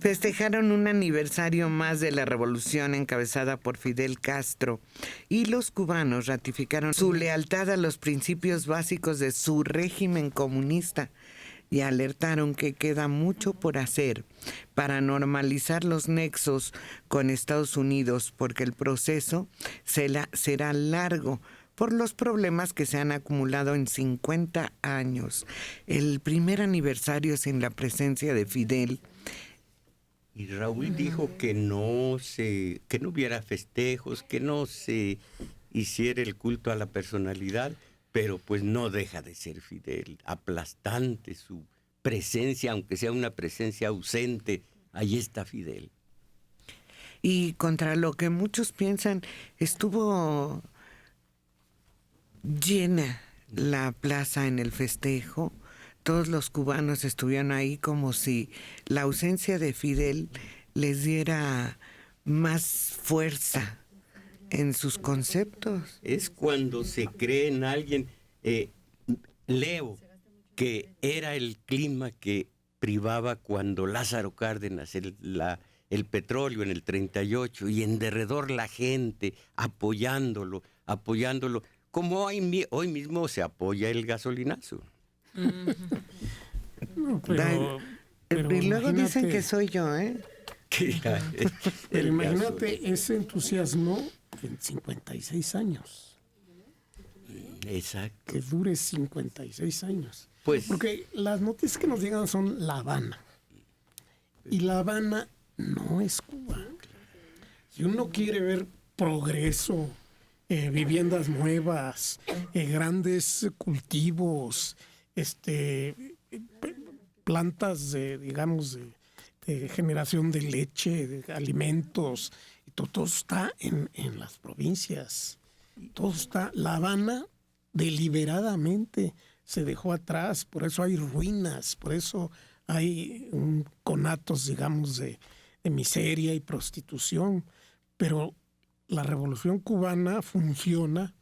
Festejaron un aniversario más de la revolución encabezada por Fidel Castro y los cubanos ratificaron su lealtad a los principios básicos de su régimen comunista y alertaron que queda mucho por hacer para normalizar los nexos con Estados Unidos porque el proceso será largo por los problemas que se han acumulado en 50 años. El primer aniversario sin la presencia de Fidel. Y Raúl dijo que no hubiera festejos, que no se hiciera el culto a la personalidad, pero pues no deja de ser Fidel, aplastante su presencia, aunque sea una presencia ausente, ahí está Fidel. Y contra lo que muchos piensan, estuvo llena la plaza en el festejo. Todos los cubanos estuvieron ahí como si la ausencia de Fidel les diera más fuerza en sus conceptos. Es cuando se cree en alguien. Leo que era el clima que privaba cuando Lázaro Cárdenas, el petróleo en el 38, y en derredor la gente apoyándolo, como hoy mismo se apoya el gasolinazo. No, pero y luego dicen que soy yo, ¿eh? Pero imagínate ese entusiasmo en 56 años. Exacto. Que dure 56 años. Pues, porque las noticias que nos llegan son La Habana. Y La Habana no es Cuba. Si uno quiere ver progreso, viviendas nuevas, grandes cultivos, plantas de generación de leche, de alimentos, y todo está en las provincias. Todo está. La Habana deliberadamente se dejó atrás, por eso hay ruinas, por eso hay conatos, digamos, de miseria y prostitución. Pero la Revolución Cubana funciona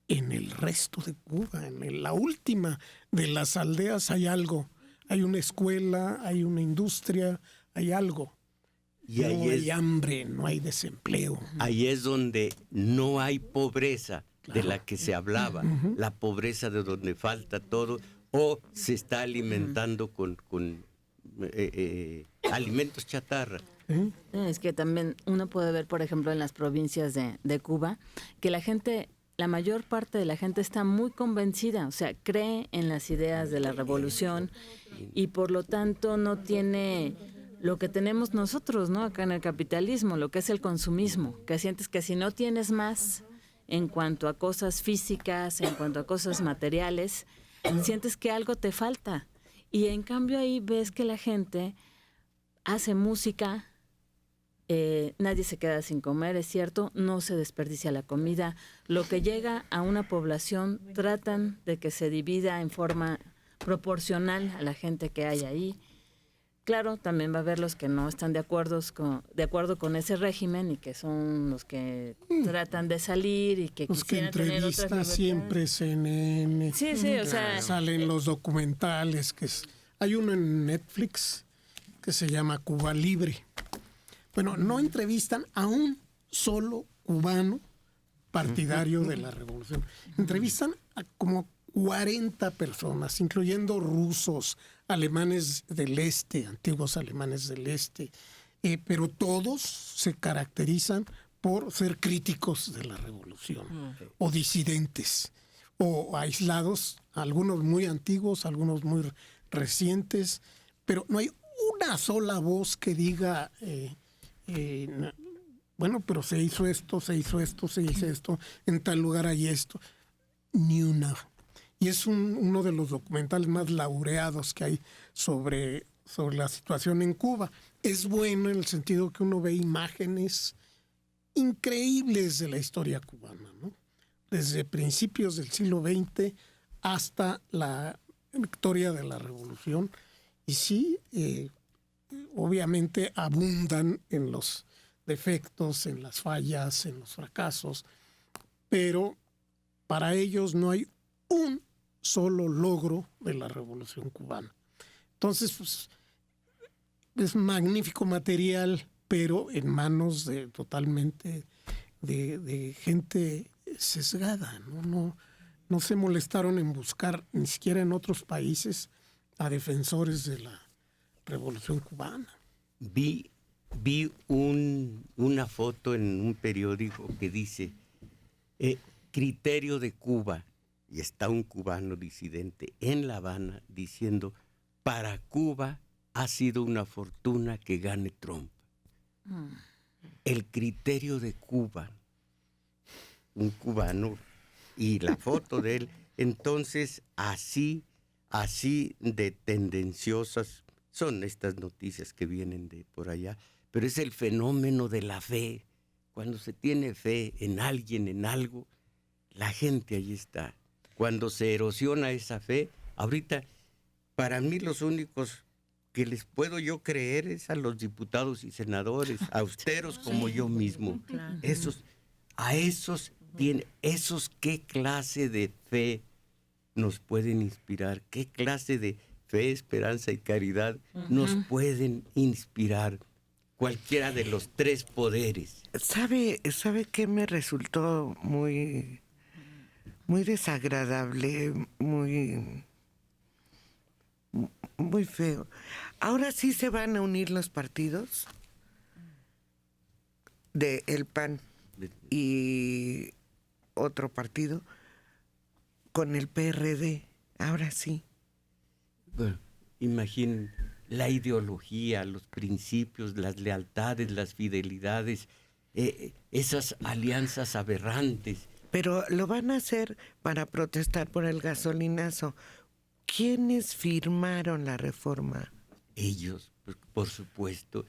en el resto de Cuba. La última de las aldeas hay algo. Hay una escuela, hay una industria, hay algo. Y no hay hambre, no hay desempleo. Ahí es donde no hay pobreza, claro, de la que se hablaba. Uh-huh. La pobreza de donde falta todo o se está alimentando con alimentos chatarra. Es que también uno puede ver, por ejemplo, en las provincias de Cuba, que la mayor parte de la gente está muy convencida, o sea, cree en las ideas de la revolución y por lo tanto no tiene lo que tenemos nosotros, ¿no? Acá en el capitalismo, lo que es el consumismo, que sientes que si no tienes más en cuanto a cosas físicas, en cuanto a cosas materiales, sientes que algo te falta. Y en cambio ahí ves que la gente hace música, nadie se queda sin comer, es cierto, no se desperdicia la comida. Lo que llega a una población tratan de que se divida en forma proporcional a la gente que hay ahí. Claro, también va a haber los que no están de acuerdo con ese régimen y que son los que tratan de salir y que los quisieran que tener otras entrevista siempre CNN. Sí, o sea, salen los documentales hay uno en Netflix que se llama Cuba Libre. Bueno, no entrevistan a un solo cubano partidario de la revolución. Entrevistan a como 40 personas, incluyendo rusos, alemanes del este, antiguos alemanes del este, pero todos se caracterizan por ser críticos de la revolución, o disidentes, o aislados, algunos muy antiguos, algunos muy recientes, pero no hay una sola voz que diga, bueno, pero se hizo esto, en tal lugar hay esto. Ni una. Y es uno de los documentales más laureados que hay sobre la situación en Cuba. Es bueno en el sentido que uno ve imágenes increíbles de la historia cubana, ¿no? Desde principios del siglo XX hasta la victoria de la revolución. Y sí, obviamente abundan en los defectos, en las fallas, en los fracasos, pero para ellos no hay un solo logro de la revolución cubana. Entonces, pues, es magnífico material, pero en manos de totalmente de gente sesgada, no se molestaron en buscar ni siquiera en otros países a defensores de la Revolución Cubana. Vi una foto en un periódico que dice criterio de Cuba, y está un cubano disidente en La Habana diciendo: para Cuba ha sido una fortuna que gane Trump. El criterio de Cuba, un cubano, y la foto de él. Entonces, así de tendenciosas son estas noticias que vienen de por allá, pero es el fenómeno de la fe. Cuando se tiene fe en alguien, en algo, la gente allí está. Cuando se erosiona esa fe, ahorita, para mí los únicos que les puedo yo creer es a los diputados y senadores, austeros como yo mismo. Claro. Esos qué clase de fe nos pueden inspirar, qué clase de fe, esperanza y caridad nos pueden inspirar cualquiera de los tres poderes. ¿Sabe qué me resultó muy, muy desagradable, muy feo? Ahora sí se van a unir los partidos de el PAN y otro partido con el PRD. Ahora sí. Bueno, imaginen la ideología, los principios, las lealtades, las fidelidades, esas alianzas aberrantes. Pero lo van a hacer para protestar por el gasolinazo. ¿Quiénes firmaron la reforma? Ellos, por supuesto.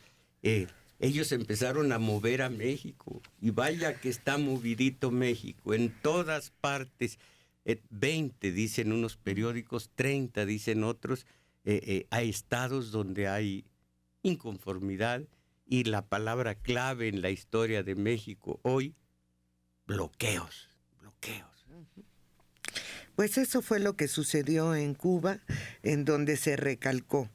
Ellos empezaron a mover a México. Y vaya que está movidito México. En todas partes. 20 dicen unos periódicos, 30 dicen otros. Hay estados donde hay inconformidad. Y la palabra clave en la historia de México hoy, bloqueos. Pues eso fue lo que sucedió en Cuba, en donde se recalcó: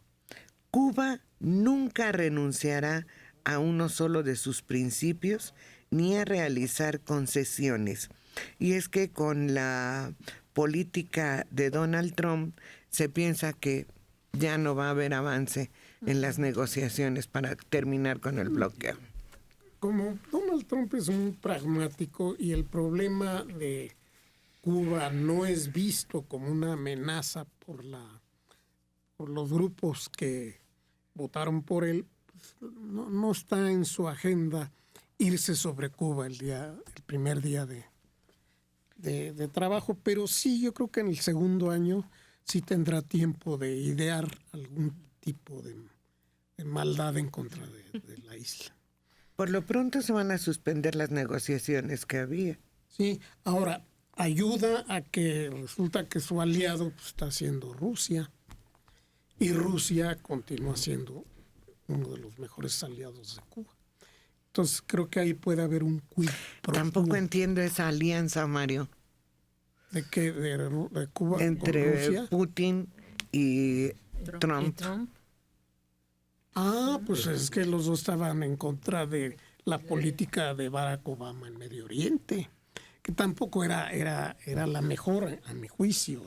Cuba nunca renunciará a uno solo de sus principios ni a realizar concesiones. Y es que con la política de Donald Trump se piensa que ya no va a haber avance en las negociaciones para terminar con el bloqueo. Como Donald Trump es muy pragmático y el problema de Cuba no es visto como una amenaza por los grupos que votaron por él, pues no está en su agenda irse sobre Cuba el primer día de trabajo, pero sí, yo creo que en el segundo año sí tendrá tiempo de idear algún tipo de maldad en contra de la isla. Por lo pronto se van a suspender las negociaciones que había. Sí, ahora ayuda a que resulta que su aliado está siendo Rusia, y Rusia continúa siendo uno de los mejores aliados de Cuba. Entonces creo que ahí puede haber un quid pro quo. Tampoco entiendo esa alianza, Mario. ¿De qué? ¿De Cuba entre con Rusia? Putin y Trump. Pues es que los dos estaban en contra de la política de Barack Obama en Medio Oriente, que tampoco era la mejor a mi juicio.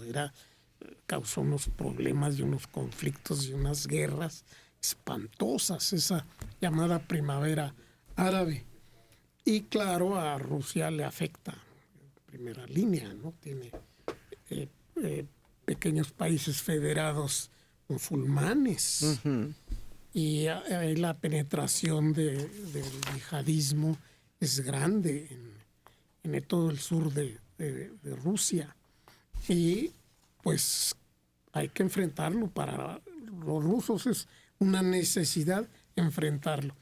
Causó unos problemas y unos conflictos y unas guerras espantosas, esa llamada primavera árabe. Y claro, a Rusia le afecta en primera línea, ¿no? Tiene pequeños países federados musulmanes. Uh-huh. Y la penetración del yihadismo es grande en todo el sur de Rusia. Y pues hay que enfrentarlo. Para los rusos es una necesidad enfrentarlo.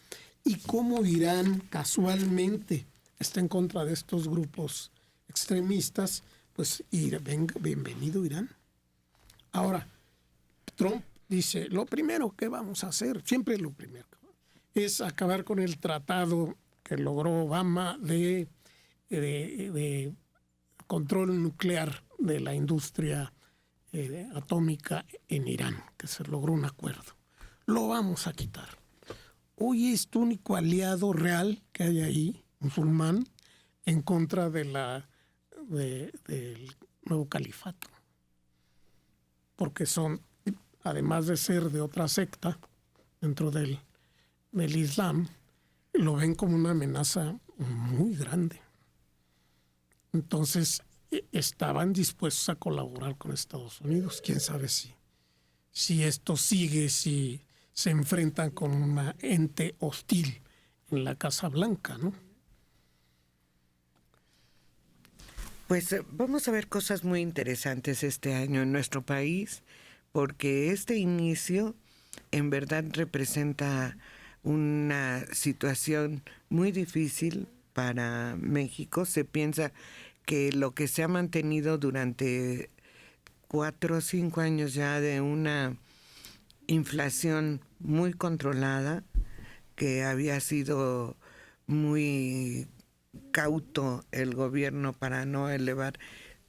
Y como Irán casualmente está en contra de estos grupos extremistas, pues bienvenido Irán. Ahora, Trump dice, lo primero que vamos a hacer, siempre lo primero, es acabar con el tratado que logró Obama de control nuclear de la industria atómica en Irán, que se logró un acuerdo. Lo vamos a quitar. hoy es tu único aliado real que hay ahí, musulmán, en contra del nuevo califato. Porque son, además de ser de otra secta dentro del Islam, lo ven como una amenaza muy grande. Entonces, estaban dispuestos a colaborar con Estados Unidos. Quién sabe si esto sigue, si se enfrentan con un ente hostil en la Casa Blanca, ¿no? Pues vamos a ver cosas muy interesantes este año en nuestro país, porque este inicio en verdad representa una situación muy difícil para México. Se piensa que lo que se ha mantenido durante 4 o 5 años ya de una inflación muy controlada, que había sido muy cauto el gobierno para no elevar.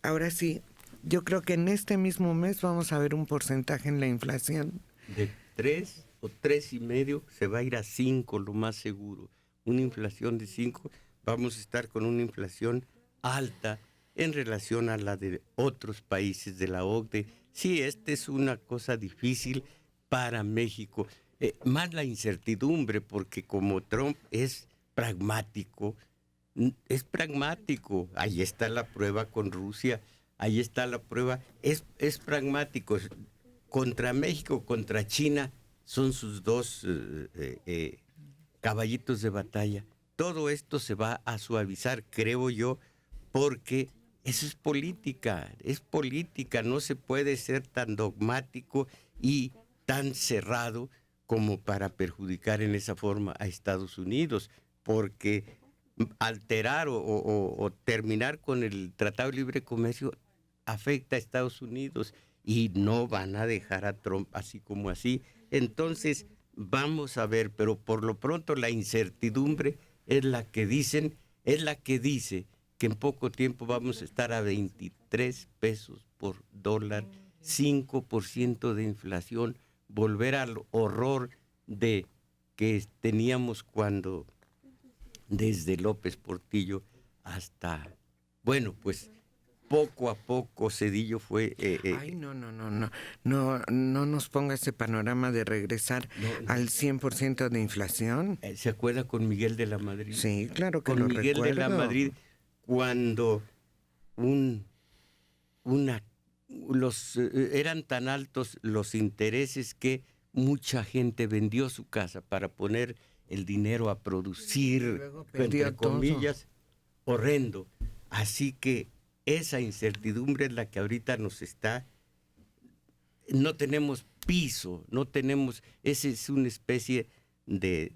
Ahora sí, yo creo que en este mismo mes vamos a ver un porcentaje en la inflación. De 3 o 3.5 se va a ir a 5, lo más seguro. Una inflación de 5, vamos a estar con una inflación alta en relación a la de otros países de la OCDE. Sí, esta es una cosa difícil para México. Más la incertidumbre, porque como Trump es pragmático, ahí está la prueba con Rusia, ahí está la prueba, es pragmático. Contra México, contra China, son sus dos caballitos de batalla. Todo esto se va a suavizar, creo yo, porque eso es política, no se puede ser tan dogmático y tan cerrado como para perjudicar en esa forma a Estados Unidos, porque alterar o terminar con el Tratado de Libre Comercio afecta a Estados Unidos y no van a dejar a Trump así como así. Entonces, vamos a ver, pero por lo pronto la incertidumbre es la que dice que en poco tiempo vamos a estar a 23 pesos por dólar, 5% de inflación, volver al horror de que teníamos cuando desde López Portillo hasta, bueno, pues poco a poco Zedillo fue... Ay, no nos ponga ese panorama de regresar al 100% de inflación. ¿Se acuerda con Miguel de la Madrid? Sí, claro que con lo Miguel recuerdo. de la Madrid, cuando eran tan altos los intereses que mucha gente vendió su casa para poner el dinero a producir, entre comillas, horrendo. Así que esa incertidumbre es la que ahorita nos está... No tenemos piso, esa es una especie de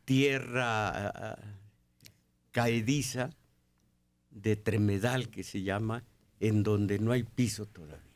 tierra caediza, de tremedal que se llama, en donde no hay piso todavía.